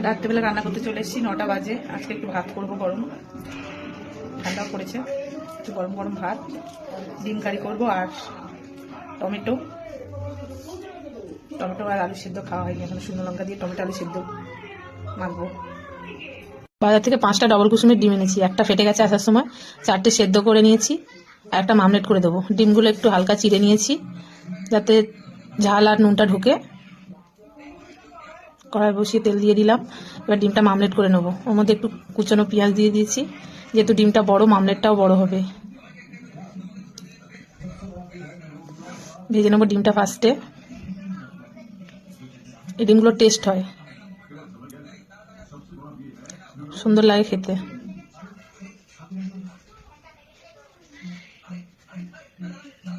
রাত্রেবেলা রান্না করতে চলে এসেছি, 9টা বাজে। আজকে একটু ভাত করবো, গরম, ঠান্ডাও পড়েছে, একটু গরম গরম ভাত, ডিম কারি করবো আর টমেটো আর আলু সিদ্ধ খাওয়া হয়নি এখন, শুকনো লঙ্কা দিয়ে টমেটো আলু সিদ্ধ মাখবো। বাজার থেকে 5টা ডবল কুসুমের ডিম এনেছি, একটা ফেটে গেছে আসার সময়, 4টে সেদ্ধ করে নিয়েছি আর একটা মামলেট করে দেবো। ডিমগুলো একটু হালকা চিড়ে নিয়েছি যাতে ঝাল আর নুনটা ঢুকে। কড়াই বসিয়ে তেল দিয়ে দিলাম, এবার ডিমটা মামলেট করে নেবো। ওর মধ্যে একটু কুচানো পেঁয়াজ দিয়ে দিয়েছি, যেহেতু ডিমটা বড় মামলেটটাও বড় হবে। ভেজে নেবো ডিমটা ফার্স্টে, এই ডিমগুলো টেস্ট হয়, সুন্দর লাগে খেতে।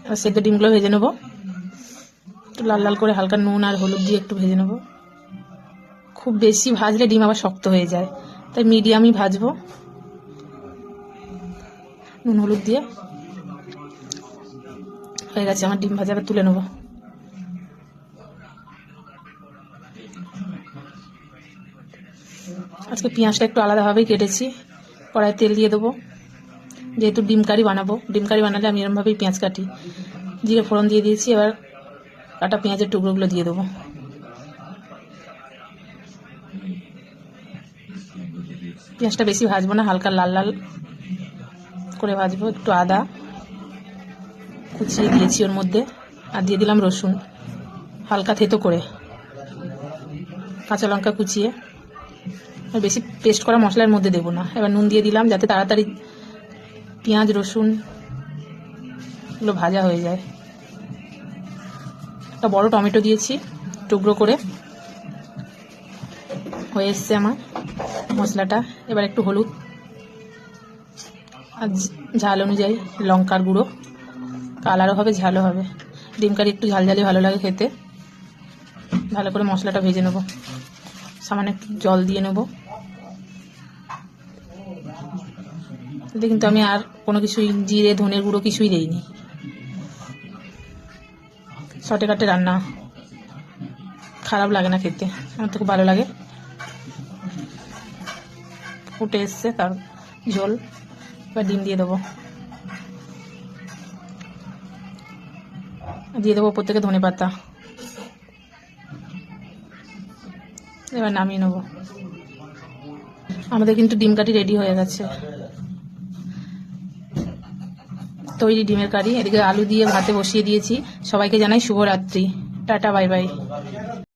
আর সেদ্ধ ডিমগুলো ভেজে নেবো, একটু লাল লাল করে হালকা নুন আর হলুদ দিয়ে একটু ভেজে নেবো। খুব বেশি ভাজলে ডিম আবার শক্ত হয়ে যায়, তাই মিডিয়ামই ভাজবো নুন হলুদ দিয়ে। হয়ে গেছে আমার ডিম ভাজা, তুলে নেবো। আজকে পেঁয়াজটা একটু আলাদাভাবেই কেটেছি, কড়াই তেল দিয়ে দেবো, যেহেতু ডিম কারি বানাবো। ডিম কারি বানালে আমি এরমভাবেই পেঁয়াজ কাটি। জিরে ফোড়ন দিয়ে দিয়েছি, এবার কাটা পেঁয়াজের টুকরোগুলো দিয়ে দেবো। পেঁয়াজটা বেশি ভাজবো না, হালকা লাল লাল করে ভাজবো। একটু আদা কুচিয়ে দিয়েছি ওর মধ্যে, আর দিয়ে দিলাম রসুন হালকা থেতো করে, কাঁচা লঙ্কা কুচিয়ে। আর বেশি পেস্ট করা মশলার মধ্যে দেবো না। এবার নুন দিয়ে দিলাম যাতে তাড়াতাড়ি পেঁয়াজ রসুন এগুলো ভাজা হয়ে যায়। একটা বড় টমেটো দিয়েছি টুকরো করে। হয়ে এসছে আমার মশলাটা। এবার একটু হলুদ আর ঝাল অনুযায়ী লঙ্কার গুঁড়ো, কালারও হবে ঝালও হবে। ডিম কারি একটু ঝাল ঝালি ভালো লাগে খেতে। ভালো করে মশলাটা ভেজে নেব, সামান্য একটু জল দিয়ে নেব। এতে কিন্তু আমি আর কোনো কিছুই জিরে ধনের গুঁড়ো কিছুই দিইনি। শর্টে কাটে রান্না, খারাপ লাগে না খেতে, আমার তো খুব ভালো লাগে। ফুটে এসছে তার ঝোল, এবার ডিম দিয়ে দেবো। দিয়ে দেবো ওপর থেকে ধনে পাতা। এবার নামিয়ে নেবো। আমাদের কিন্তু ডিম কারি রেডি হয়ে গেছে, তৈরি ডিমের কারি। এদিকে আলু দিয়ে ভাতে বসিয়ে দিয়েছি। সবাইকে জানাই শুভরাত্রি, টাটা বাই বাই।